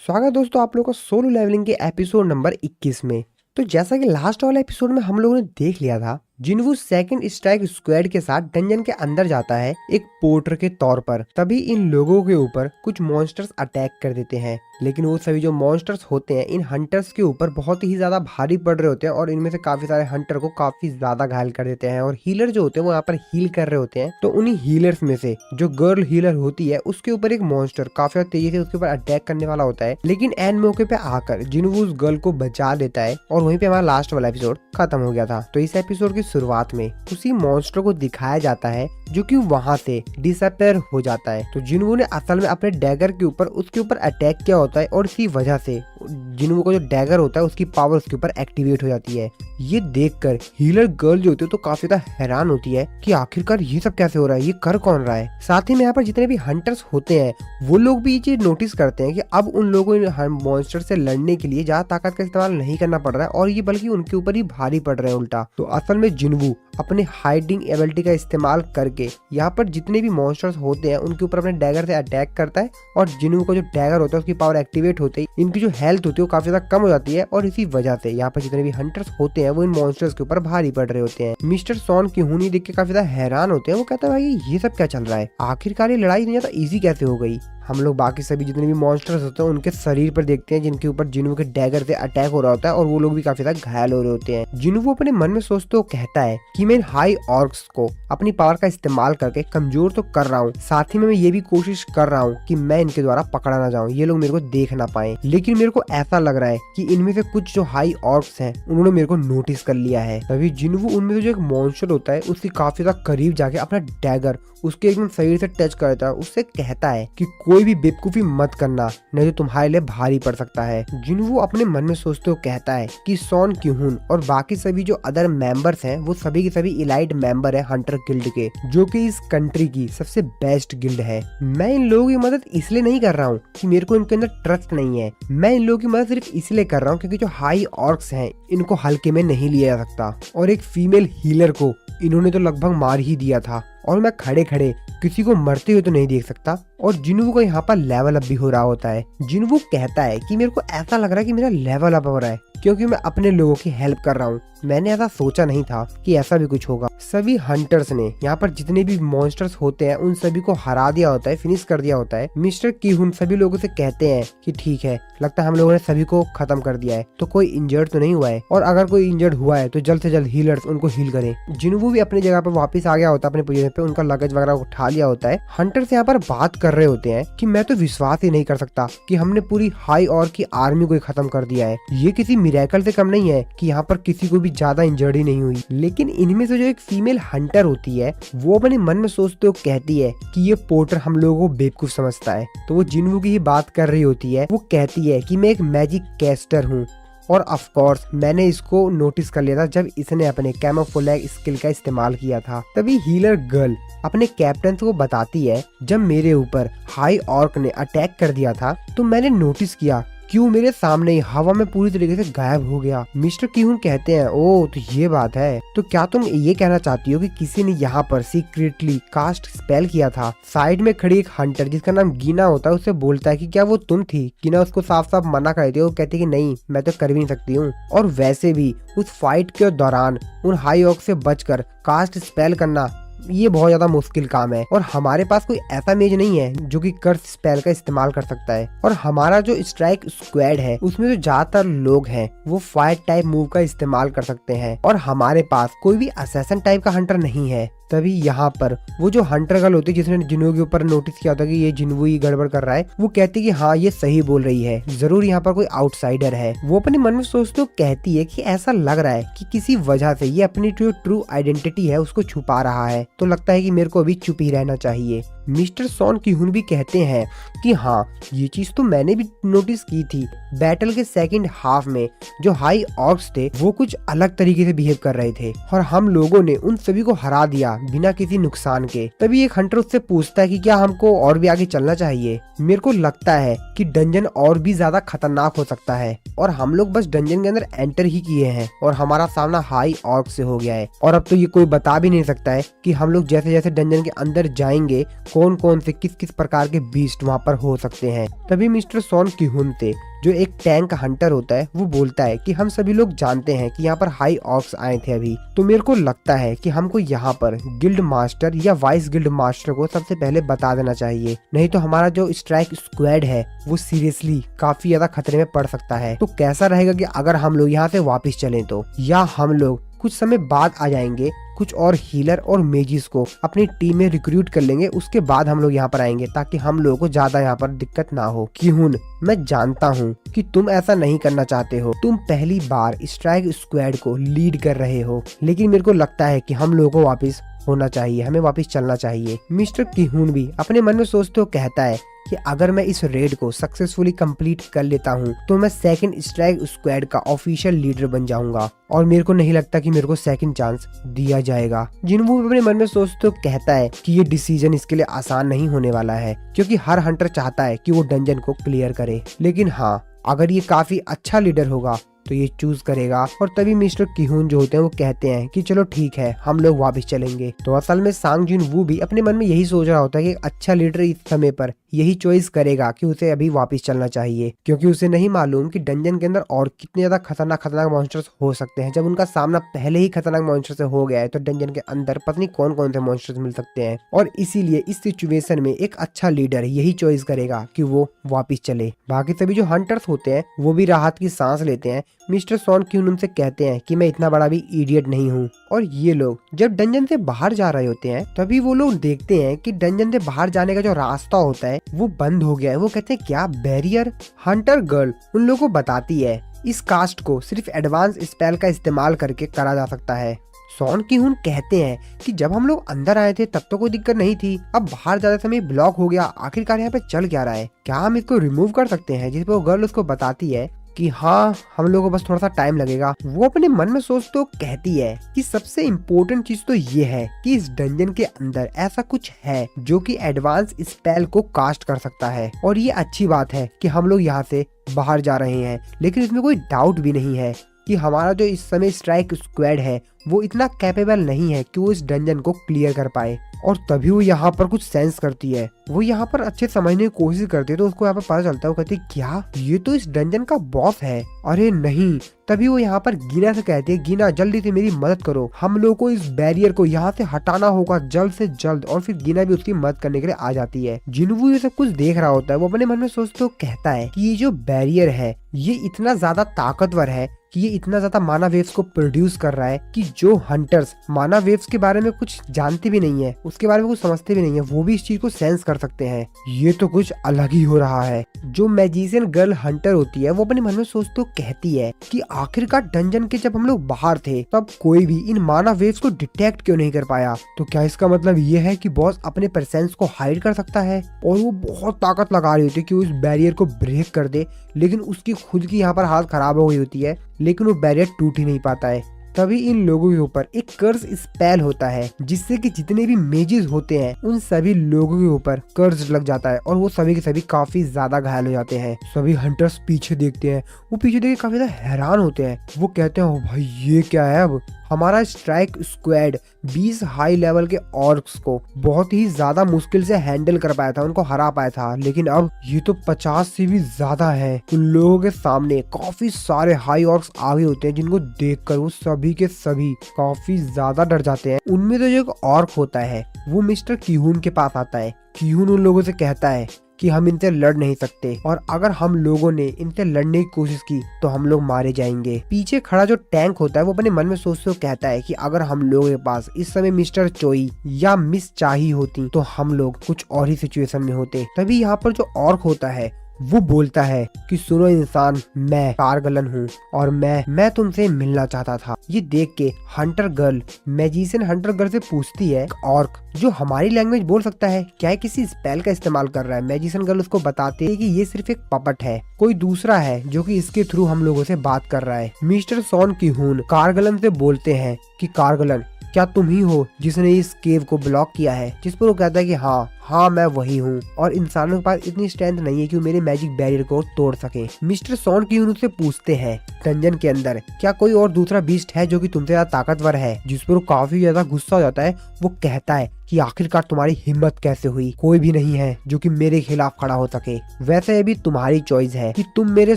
स्वागत है दोस्तों आप लोगों का सोलो लेवलिंग के एपिसोड नंबर 21 में। तो जैसा कि लास्ट वाले एपिसोड में हम लोगों ने देख लिया था, जिन्वू सेकंड स्ट्राइक स्क्वाड के साथ डंजन के अंदर जाता है एक पोर्टर के तौर पर। तभी इन लोगों के ऊपर कुछ मॉन्स्टर्स अटैक कर देते हैं, लेकिन वो सभी जो मॉन्स्टर्स होते हैं इन हंटर्स के ऊपर बहुत ही ज्यादा भारी पड़ रहे होते हैं और इनमें से काफी सारे हंटर को काफी ज्यादा घायल कर देते हैं। और हीलर जो होते हैं वो यहाँ पर हील कर रहे होते हैं। तो उन्हीं हीलर्स में से जो गर्ल हीलर होती है उसके ऊपर एक मॉन्स्टर काफी तेजी से उसके ऊपर अटैक करने वाला होता है, लेकिन एंड मौके पे आकर जिन्वू उस गर्ल को बचा देता है और वहीं पे हमारा लास्ट वाला एपिसोड खत्म हो गया था। तो इस एपिसोड की शुरुआत में उसी मॉन्स्टर को दिखाया जाता है जो कि वहां से डिसअपेयर हो जाता है। तो जिन्वू ने असल में अपने डैगर के ऊपर उसके ऊपर अटैक किया होता है और इसी वजह से जिन्वू का जो डैगर होता है उसकी पावर उसके ऊपर एक्टिवेट हो जाती है। ये देखकर हीलर गर्ल जो होती है तो काफी ज्यादा हैरान होती है कि आखिरकार ये सब कैसे हो रहा है, ये कर कौन रहा है। साथ ही में यहाँ पर जितने भी हंटर्स होते हैं वो लोग भी ये चीज नोटिस करते हैं कि अब उन लोगों को मॉन्स्टर से लड़ने के लिए ज्यादा ताकत का इस्तेमाल नहीं करना पड़ रहा है और ये बल्कि उनके ऊपर ही भारी पड़ रहे हैं उल्टा। तो असल में जिन्वू अपने हाइडिंग एबिलिटी का इस्तेमाल करके यहाँ पर जितने भी मॉन्स्टर्स होते हैं उनके ऊपर अपने डैगर से अटैक करता है और जिन्वू का जो डैगर होता है उसकी पावर एक्टिवेट होते ही इनकी जो हेल्थ होती है वो काफी ज्यादा कम हो जाती है और इसी वजह से यहाँ पर जितने भी हंटर्स होते हैं वो इन मॉन्स्टर्स के ऊपर भारी पड़ रहे होते हैं। मिस्टर सॉन की हुनी देख के काफी ज्यादा हैरान होते हैं। वो कहता है भाई ये सब क्या चल रहा है, आखिरकार ये लड़ाई नहीं ज्यादा इजी कैसे हो गई। हम लोग बाकी सभी जितने भी मॉन्स्टर्स होते हैं उनके शरीर पर देखते हैं जिनके ऊपर जिन्वू के डैगर से अटैक हो रहा होता है और वो लोग भी काफी ज्यादा घायल हो रहे होते हैं। जिन्वू अपने मन में सोचते हुए कहता है कि मैं इन हाई ऑर्क्स को अपनी पावर का इस्तेमाल करके कमजोर तो कर रहा हूँ, साथ ही में मैं ये भी कोशिश कर रहा हूँ कि मैं इनके द्वारा पकड़ा ना जाऊँ, ये लोग मेरे को देख ना पाए। लेकिन मेरे को ऐसा लग रहा है कि इनमें से कुछ जो हाई ऑर्क्स हैं उन्होंने मेरे को नोटिस कर लिया है। तभी जिन्वू उनमें से जो एक मॉन्स्टर होता है उसके काफी ज्यादा करीब जाके अपना डैगर उसके एकदम शरीर से टच करता है। उससे कहता है कि कोई भी बेवकूफी मत करना, नहीं तो तुम्हारे लिए भारी पड़ सकता है। जिन्वू अपने मन में सोचते हुए कहता है कि सॉन की-हुन और बाकी सभी जो अदर मेंबर्स हैं वो सभी के सभी इलाइट मेंबर हैं हंटर गिल्ड के, जो कि इस कंट्री की सबसे बेस्ट गिल्ड है। मैं इन लोगों की मदद इसलिए नहीं कर रहा हूँ कि मेरे को इनके अंदर ट्रस्ट नहीं है, मैं इन लोगों की मदद सिर्फ इसलिए कर रहा हूँ क्योंकि जो हाई ऑर्क्स हैं इनको हल्के में नहीं लिया जा सकता और एक फीमेल हीलर को इन्होंने तो लगभग मार ही दिया था और मैं खड़े खड़े किसी को मरते हुए तो नहीं देख सकता। और जिन्वू का यहाँ पर लेवल अप भी हो रहा होता है। जिन्वू कहता है कि मेरे को ऐसा लग रहा है कि मेरा लेवल अप हो रहा है क्योंकि मैं अपने लोगों की हेल्प कर रहा हूँ। मैंने ऐसा सोचा नहीं था कि ऐसा भी कुछ होगा। सभी हंटर्स ने यहाँ पर जितने भी मॉन्स्टर्स होते हैं उन सभी को हरा दिया होता है, फिनिश कर दिया होता है। मिस्टर की-हुन सभी लोगों से कहते हैं कि ठीक है, लगता है हम लोगों ने सभी को खत्म कर दिया है, तो कोई इंजर्ड तो नहीं हुआ है और अगर कोई इंजर्ड हुआ है तो जल्द से जल्द हीलर्स उनको हील करें। जिन्वू भी अपनी जगह पर वापस आ गया होता है अपने पोजीशन पे, उनका लगेज वगैरह उठा लिया होता है। हंटर्स यहाँ पर बात कर रहे होते हैं कि मैं तो विश्वास ही नहीं कर सकता कि हमने पूरी हाई और की आर्मी को खत्म कर दिया है। ये किसी मिरेकल से कम नहीं है कि यहाँ पर किसी को भी ज्यादा इंजर्ड ही नहीं हुई। लेकिन इनमें से जो एक फीमेल हंटर होती है वो अपने मन में सोचते हुए कहती है कि ये पोर्टर हम लोगों को बेवकूफ समझता है। तो वो जिन्वू की ही बात कर रही होती है। वो कहती है कि मैं एक मैजिक कैस्टर हूँ और ऑफ कोर्स मैंने इसको नोटिस कर लिया था जब इसने अपने कैमोफ्लेज स्किल का इस्तेमाल किया था। तभी हीलर गर्ल अपने कैप्टन को बताती है जब मेरे ऊपर हाई ऑर्क ने अटैक कर दिया था तो मैंने नोटिस किया क्यों मेरे सामने ही हवा में पूरी तरीके से गायब हो गया। मिस्टर की-हुन कहते हैं ओ तो ये बात है, तो क्या तुम ये कहना चाहती हो कि किसी ने यहाँ पर सीक्रेटली कास्ट स्पेल किया था। साइड में खड़ी एक हंटर जिसका नाम गीना होता है उससे बोलता है कि क्या वो तुम थी। गीना उसको साफ साफ मना कर देती है, वो कहती है कि नहीं मैं तो कर भी नहीं सकती हूँ और वैसे भी उस फाइट के दौरान उन हाई ऑर्क से बचकर कास्ट स्पेल करना ये बहुत ज्यादा मुश्किल काम है और हमारे पास कोई ऐसा मेज नहीं है जो कि कर्स स्पेल का इस्तेमाल कर सकता है। और हमारा जो स्ट्राइक स्क्वाड है उसमें जो ज्यादातर लोग हैं वो फाइट टाइप मूव का इस्तेमाल कर सकते हैं और हमारे पास कोई भी असैसिन टाइप का हंटर नहीं है। तभी यहाँ पर वो जो हंटर गर्ल होती है जिसने जिन्वू के ऊपर नोटिस किया था कि ये जिन्वू ही गड़बड़ कर रहा है, वो कहती है कि हाँ ये सही बोल रही है, जरूर यहाँ पर कोई आउटसाइडर है। वो अपने मन में सोचते हुए कहती है कि ऐसा लग रहा है कि किसी वजह से ये अपनी जो ट्रू आइडेंटिटी है उसको छुपा रहा है, तो लगता है कि मेरे को अभी चुप ही रहना चाहिए। मिस्टर सॉन की-हुन भी कहते हैं कि हाँ ये चीज तो मैंने भी नोटिस की थी। बैटल के सेकंड हाफ में जो हाई ऑर्क्स थे वो कुछ अलग तरीके से बिहेव कर रहे थे और हम लोगों ने उन सभी को हरा दिया बिना किसी नुकसान के। तभी एक हंटर उससे पूछता है कि क्या हमको और भी आगे चलना चाहिए। मेरे को लगता है कि डंजन और भी ज्यादा खतरनाक हो सकता है और हम लोग बस डंजन के अंदर एंटर ही किए हैं और हमारा सामना हाई ऑर्क से हो गया है। और अब तो ये कोई बता भी नहीं सकता है कि हम लोग जैसे जैसे डंजन के अंदर जाएंगे कौन कौन से किस किस प्रकार के बीस्ट वहाँ पर हो सकते हैं। तभी मिस्टर सॉन की-हून थे, जो एक टैंक हंटर होता है, वो बोलता है कि हम सभी लोग जानते हैं कि यहाँ पर हाई ऑर्क्स आए थे अभी, तो मेरे को लगता है कि हमको यहाँ पर गिल्ड मास्टर या वाइस गिल्ड मास्टर को सबसे पहले बता देना चाहिए, नहीं तो हमारा जो स्ट्राइक स्क्वाड है वो सीरियसली काफी ज्यादा खतरे में पड़ सकता है। तो कैसा रहेगा कि अगर हम लोग यहाँ से वापस चलें तो, या हम लोग कुछ समय बाद आ जाएंगे, कुछ और हीलर और मेजिस को अपनी टीम में रिक्रूट कर लेंगे, उसके बाद हम लोग यहाँ पर आएंगे ताकि हम लोगों को ज्यादा यहाँ पर दिक्कत ना हो। की-हून, मैं जानता हूँ कि तुम ऐसा नहीं करना चाहते हो, तुम पहली बार स्ट्राइक स्क्वाड को लीड कर रहे हो, लेकिन मेरे को लगता है कि हम लोगों को वापस होना चाहिए, हमें वापस चलना चाहिए। मिस्टर की-हून भी अपने मन में सोचते हुए कहता है कि अगर मैं इस रेड को सक्सेसफुली कंप्लीट कर लेता हूँ तो मैं सेकंड स्ट्राइक स्क्वाड का ऑफिशियल लीडर बन जाऊंगा, और मेरे को नहीं लगता कि मेरे को सेकंड चांस दिया जाएगा। जिनवू अपने मन में सोचते हुए कहता है कि ये डिसीजन इसके लिए आसान नहीं होने वाला है, क्योंकि हर हंटर चाहता है कि वो डंजन को क्लियर करे, लेकिन हाँ, अगर ये काफी अच्छा लीडर होगा तो ये चूज करेगा। और तभी मिस्टर की-हून जो होते हैं वो कहते हैं कि चलो ठीक है, हम लोग वापस चलेंगे। तो असल में सांग जिन-वू भी अपने मन में यही सोच रहा होता है कि एक अच्छा लीडर इस समय पर यही चॉइस करेगा कि उसे अभी वापस चलना चाहिए, क्योंकि उसे नहीं मालूम कि डंजन के अंदर और कितने ज्यादा खतरनाक मॉन्स्टर्स हो सकते हैं। जब उनका सामना पहले ही खतरनाक मॉन्स्टर से हो गया है तो डंजन के अंदर पता नहीं कौन कौन से मॉन्स्टर्स मिल सकते हैं, और इसीलिए इस सिचुएशन में एक अच्छा लीडर यही चॉइस करेगा कि वो वापस चले। बाकी सभी जो हंटर्स होते हैं वो भी राहत की सांस लेते हैं। मिस्टर सॉन की-हून उनसे कहते हैं कि मैं इतना बड़ा भी इडियट नहीं हूँ। और ये लोग जब डंजन से बाहर जा रहे होते हैं तभी वो लोग देखते हैं कि डंजन से बाहर जाने का जो रास्ता होता है वो बंद हो गया है। वो कहते हैं क्या बैरियर? हंटर गर्ल उन लोगों को बताती है इस कास्ट को सिर्फ एडवांस स्पेल का इस्तेमाल करके करा जा सकता है। सॉन की-हून कहते हैं कि जब हम लोग अंदर आए थे तब तो कोई दिक्कत नहीं थी, अब बाहर जाते समय ब्लॉक हो गया, आखिरकार यहाँ पे चल क्या रहा है, क्या हम इसको रिमूव कर सकते हैं? जिस पर वो गर्ल उसको बताती है कि हाँ, हम लोगों को बस थोड़ा सा टाइम लगेगा। वो अपने मन में सोच तो कहती है कि सबसे इम्पोर्टेंट चीज तो ये है कि इस डंजन के अंदर ऐसा कुछ है जो कि एडवांस स्पेल को कास्ट कर सकता है, और ये अच्छी बात है कि हम लोग यहाँ से बाहर जा रहे हैं। लेकिन इसमें कोई डाउट भी नहीं है कि हमारा जो इस समय स्ट्राइक स्क्वाड है वो इतना कैपेबल नहीं है कि वो इस डंजन को क्लियर कर पाए। और तभी वो यहाँ पर कुछ सेंस करती है, वो यहाँ पर अच्छे समझने की कोशिश करती है, तो उसको यहाँ पर पता चलता है, वो कहती है क्या ये तो इस डंजन का बॉस है? अरे नहीं। तभी वो यहाँ पर गीना से कहती है, गीना जल्दी से मेरी मदद करो, हम लोग को इस बैरियर को यहाँ से हटाना होगा जल्द से जल्द। और फिर गीना भी उसकी मदद करने के लिए आ जाती है। जिनवू ये सब कुछ देख रहा होता है, वो अपने मन में सोचते हुए कहता है कि ये जो बैरियर है ये इतना ज्यादा ताकतवर है कि ये इतना ज्यादा माना वेव्स को प्रोड्यूस कर रहा है कि जो हंटर्स माना वेव्स के बारे में कुछ जानते भी नहीं है, उसके बारे में कुछ समझते भी नहीं है, वो भी इस चीज को सेंस कर सकते हैं। ये तो कुछ अलग ही हो रहा है। जो मैजिशियन गर्ल हंटर होती है वो अपने मन में सोचते कहती है कि आखिरकार डंजन के जब हम लोग बाहर थे तब कोई भी इन माना वेव्स को डिटेक्ट क्यों नहीं कर पाया? तो क्या इसका मतलब ये है कि बॉस अपने प्रेजेंस को हाइड कर सकता है? और वो बहुत ताकत लगा रही होती है कि वो इस बैरियर को ब्रेक कर दे, लेकिन उसकी खुद की यहाँ पर हालत खराब हो गई होती है, लेकिन वो बैरियर टूट ही नहीं पाता है। तभी इन लोगों के ऊपर एक कर्ज स्पेल होता है जिससे कि जितने भी मेजेस होते हैं उन सभी लोगों के ऊपर कर्ज लग जाता है और वो सभी के सभी काफी ज्यादा घायल हो जाते हैं। सभी हंटर्स पीछे देखते हैं, वो पीछे देख के काफी ज्यादा हैरान होते हैं। वो कहते हैं ओ भाई ये क्या है? अब हमारा स्ट्राइक स्क्वाड 20 हाई लेवल के ऑर्क्स को बहुत ही ज्यादा मुश्किल से हैंडल कर पाया था, उनको हरा पाया था, लेकिन अब ये तो 50 से भी ज्यादा है। उन लोगों के सामने काफी सारे हाई ऑर्क्स आगे होते हैं जिनको देखकर वो सभी के सभी काफी ज्यादा डर जाते हैं। उनमें तो जो एक ऑर्क होता है वो मिस्टर की-हून के पास आता है। की-हून उन लोगों से कहता है कि हम इनसे लड़ नहीं सकते और अगर हम लोगों ने इनसे लड़ने की कोशिश की तो हम लोग मारे जाएंगे। पीछे खड़ा जो टैंक होता है वो अपने मन में सोचते कहता है कि अगर हम लोगों के पास इस समय मिस्टर चोई या मिस चाही होती तो हम लोग कुछ और ही सिचुएशन में होते। तभी यहाँ पर जो ऑर्क होता है वो बोलता है कि सुनो इंसान, मैं कारगलन हूँ और मैं तुमसे मिलना चाहता था। ये देख के Hunter girl magician Hunter girl से पूछती है ऑर्क जो हमारी लैंग्वेज बोल सकता है क्या है किसी स्पेल का इस्तेमाल कर रहा है? मैजिशियन गर्ल उसको बताती है कि ये सिर्फ एक पपट है, कोई दूसरा है जो कि इसके थ्रू हम लोगों से बात कर रहा है। मिस्टर सॉन की-हून कारगलन से बोलते हैं कि कारगलन क्या तुम ही हो जिसने इस केव को ब्लॉक किया है? जिस पर वो कहता है कि हाँ हाँ मैं वही हूँ और इंसानों के पास इतनी स्ट्रेंथ नहीं है कि वो मेरे मैजिक बैरियर को तोड़ सके। मिस्टर सॉन की उनसे पूछते हैं डंजन के अंदर क्या कोई और दूसरा बीस्ट है जो कि तुमसे ज्यादा ताकतवर है, जिस पर वो काफी ज्यादा गुस्सा हो जाता है। वो कहता है कि आखिरकार तुम्हारी हिम्मत कैसे हुई, कोई भी नहीं है जो कि मेरे खिलाफ खड़ा हो सके। वैसे अभी तुम्हारी चॉइस है कि तुम मेरे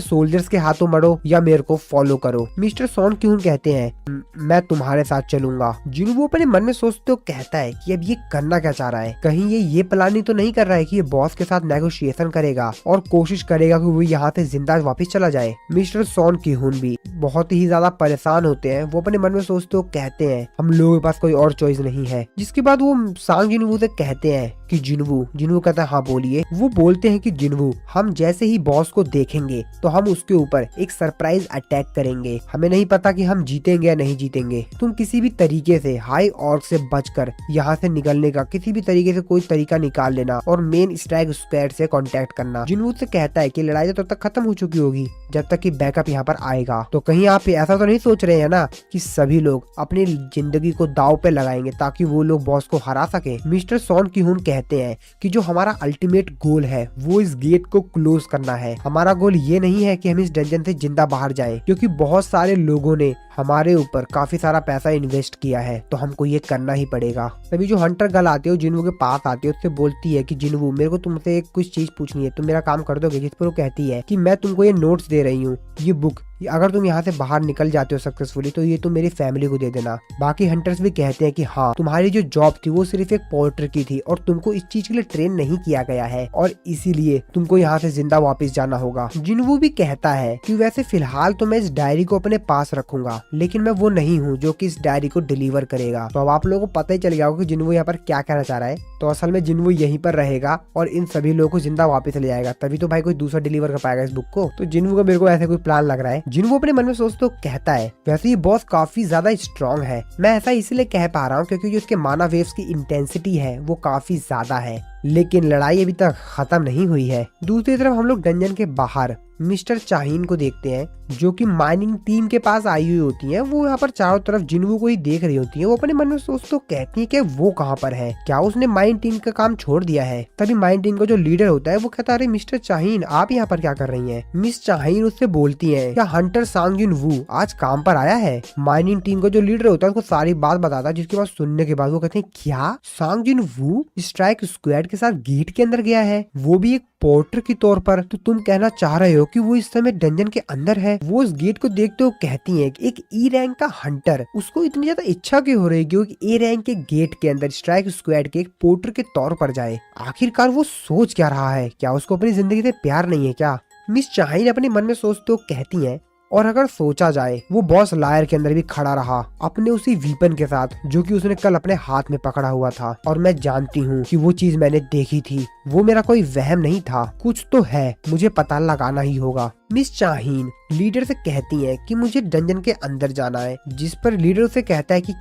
सोल्जर्स के हाथों मरो या मेरे को फॉलो करो। मिस्टर सॉन क्यून कहते हैं मैं तुम्हारे साथ चलूंगा। जिन्हों अपने मन में सोचते हो कहता है कि अब ये करना क्या चाह रहा है, कहीं ये प्लानिंग तो नहीं कर रहा है कि ये बॉस के साथ नेगोशिएशन करेगा और कोशिश करेगा कि वो यहाँ से जिंदा वापस चला जाए। मिस्टर सॉन किहून भी बहुत ही ज्यादा परेशान होते हैं। वो अपने मन में सोचते हो कहते हैं हम लोगों के पास कोई और चॉइस नहीं है। जिसके बाद वो सांग जिनवू से कहते हैं कि जिनवू कहता है हाँ बोलिए। वो बोलते हैं कि जिनवू हम जैसे ही बॉस को देखेंगे तो हम उसके ऊपर एक सरप्राइज अटैक करेंगे। हमें नहीं पता कि हम जीतेंगे या नहीं जीतेंगे। तुम किसी भी तरीके से हाई ऑर्ग से बचकर यहाँ से निकलने का किसी भी तरीके से कोई तरीका निकाल लेना और मेन स्ट्राइक स्क्वाड से कांटेक्ट करना। जिनवू से कहता है कि लड़ाई तो तब तक खत्म हो चुकी होगी जब तक कि बैकअप यहाँ पर आएगा। तो कहीं आप ऐसा तो नहीं सोच रहे हैं ना कि सभी लोग अपनी जिंदगी को दाव पे लगाएंगे ताकि वो लोग बॉस को हरा सके। मिस्टर सॉन किहून कहते हैं कि जो हमारा अल्टीमेट गोल है वो इस गेट को क्लोज करना है। हमारा गोल ये नहीं है कि हम इस डंजन से जिंदा बाहर जाएं, क्योंकि बहुत सारे लोगों ने हमारे ऊपर काफी सारा पैसा इन्वेस्ट किया है, तो हमको ये करना ही पड़ेगा। तभी जो हंटर गर्ल आती है जिन्वू के पास आती है, उससे बोलती है कि जिन्वू मेरे को तुमसे एक कुछ चीज पूछनी है, तुम मेरा काम कर दोगे। जिस पर वो कहती है कि मैं तुमको ये नोट्स दे रही हूँ, ये बुक अगर तुम यहाँ से बाहर निकल जाते हो सक्सेसफुली तो ये तुम मेरी फैमिली को दे देना। बाकी हंटर्स भी कहते हैं कि हाँ तुम्हारी जो जॉब थी वो सिर्फ एक पोर्टर की थी और तुमको इस चीज के लिए ट्रेन नहीं किया गया है और इसीलिए तुमको यहाँ से जिंदा वापस जाना होगा। जिन्वू भी कहता है कि वैसे फिलहाल तो मैं इस डायरी को अपने पास रखूंगा, लेकिन मैं वो नहीं हूँ जो कि इस डायरी को डिलीवर करेगा। तो अब आप लोगों को पता ही चल गया होगा कि जिन्वू यहाँ पर क्या कहना चाह रहा है। तो असल में जिन्वू यहीं पर रहेगा और इन सभी लोगों को जिंदा वापस ले जाएगा, तभी तो भाई कोई दूसरा डिलीवर कर पाएगा इस बुक को। तो जिन्वू का मेरे को ऐसा कोई प्लान लग रहा है। जिन्वू अपने मन में सोचते तो कहता है वैसे ये बॉस काफी ज्यादा स्ट्रॉन्ग है। मैं ऐसा इसलिए कह पा रहा हूँ क्योंकि जो उसके माना वेव्स की इंटेंसिटी है वो काफी ज्यादा है, लेकिन लड़ाई अभी तक खत्म नहीं हुई है। दूसरी तरफ हम लोग डंजन के बाहर मिस्टर चाहीन को देखते हैं जो कि माइनिंग टीम के पास आई हुई होती हैं। वो यहाँ पर चारों तरफ जिन्वू को ही देख रही होती हैं। वो अपने मन में सोच तो कहती है कि वो कहाँ पर है, क्या उसने माइन टीम का काम छोड़ दिया है। तभी माइन टीम का जो लीडर होता है वो कहता है अरे मिस्टर चाहीन आप यहाँ पर क्या कर रही हैं। मिस चाहीन उससे बोलती है क्या हंटर सांग जिनवू आज काम पर आया है। माइनिंग टीम का जो लीडर होता है उसको सारी बात बताता है, जिसके बाद सुनने के बाद वो कहते हैं क्या सांग जिनवू स्ट्राइक स्क्वाड के साथ गेट के अंदर गया है, वो भी एक पोर्टर के तौर पर। तो तुम कहना चाह रहे हो कि वो इस समय डंजन के अंदर है। वो उस गेट को देखते हो कहती है कि एक ई रैंक का हंटर उसको इतनी ज्यादा इच्छा क्यों हो रही है कि ए रैंक के गेट के अंदर स्ट्राइक स्क्वाड के एक पोर्टर के तौर पर जाए। आखिरकार वो सोच क्या रहा है, क्या उसको अपनी जिंदगी से प्यार नहीं है क्या। मिस चाहीन अपने मन में सोचते हो कहती है और अगर सोचा जाए वो बॉस लायर के अंदर भी खड़ा रहा अपने उसी वीपन के साथ जो कि उसने कल अपने हाथ में पकड़ा हुआ था, और मैं जानती हूँ कि वो चीज मैंने देखी थी, वो मेरा कोई वहम नहीं था, कुछ तो है, मुझे पता लगाना ही होगा। मिस चाहीन लीडर से कहती है कि मुझे डंजन के अंदर जाना है, जिस पर लीडर उसे कहता है कि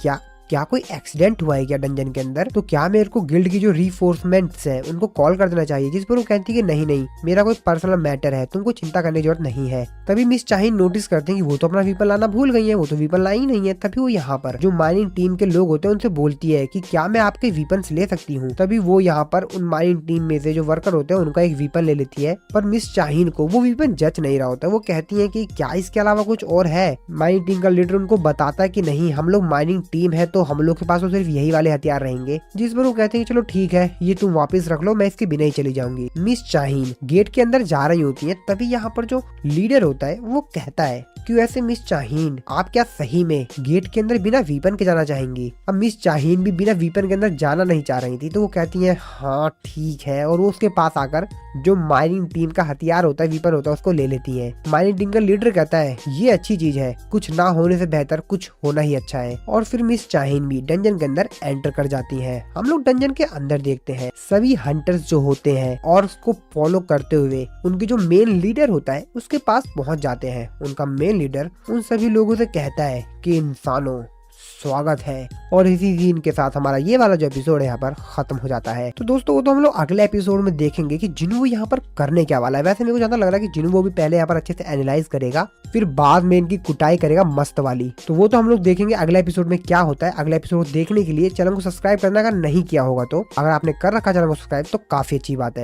क्या कोई एक्सीडेंट हुआ है क्या डंजन के अंदर, तो क्या मेरे को गिल्ड की जो रीफोर्समेंट्स हैं उनको कॉल कर देना चाहिए। जिस पर वो कहती है कि नहीं मेरा कोई पर्सनल मैटर है, तुमको चिंता करने की जरूरत नहीं है। तभी मिस चाहीन नोटिस करते हैं कि वो तो अपना वीपन लाना भूल गई है, वो तो वीपन लाई नहीं है। तभी वो यहाँ पर जो माइनिंग टीम के लोग होते हैं उनसे बोलती है कि क्या मैं आपके वीपन ले सकती हूँ। तभी वो यहाँ पर उन माइनिंग टीम में से जो वर्कर होते हैं उनका एक वीपन ले लेती है, पर मिस चाहीन को वो वीपन जच नहीं रहा होता। वो कहती है कि क्या इसके अलावा कुछ और है। माइनिंग टीम का लीडर उनको बताता है कि नहीं, हम लोग माइनिंग टीम है तो हम लोग के पास तो सिर्फ यही वाले हथियार रहेंगे। जिस पर वो कहते हैं चलो ठीक है, ये तुम वापस रख लो, मैं इसके बिना ही चली जाऊंगी। मिस चाहीन गेट के अंदर जा रही होती है, तभी यहाँ पर जो लीडर होता है वो कहता है कि वैसे मिस चाहीन आप क्या सही में गेट के अंदर बिना वीपन के जाना चाहेंगी। अब मिस चाहीन भी बिना वीपन के अंदर जाना नहीं चाह रही थी, तो वो कहती है हाँ ठीक है, और वो उसके पास आकर जो माइनिंग टीम का हथियार होता है, वीपन होता है, उसको ले लेती है। माइनिंग टीम का लीडर कहता है ये अच्छी चीज है, कुछ ना होने से बेहतर कुछ होना ही अच्छा है। और फिर मिस चाहीन भी डंजन के अंदर एंटर कर जाती है। हम लोग डंजन के अंदर देखते हैं सभी हंटर्स जो होते हैं और उसको फॉलो करते हुए उनके जो मेन लीडर होता है उसके पास पहुंच जाते हैं। उनका मेन लीडर उन सभी लोगों से कहता है कि इंसानों स्वागत है। और इसी सीन के साथ हमारा ये वाला जो एपिसोड है यहाँ पर खत्म हो जाता है। तो दोस्तों वो तो हम लोग अगले एपिसोड में देखेंगे कि जिन्वू यहाँ पर करने क्या वाला है। वैसे मेरे को ज्यादा लग रहा है कि जिन्वू भी पहले यहाँ पर अच्छे से एनालाइज करेगा, फिर बाद में इनकी कुटाई करेगा मस्त वाली। तो वो तो हम लोग देखेंगे अगले एपिसोड में क्या होता है। अगले एपिसोड देखने के लिए चैनल को सब्सक्राइब करना अगर नहीं किया होगा तो, अगर आपने कर रखा चैनल को सब्सक्राइब तो काफी अच्छी बात है।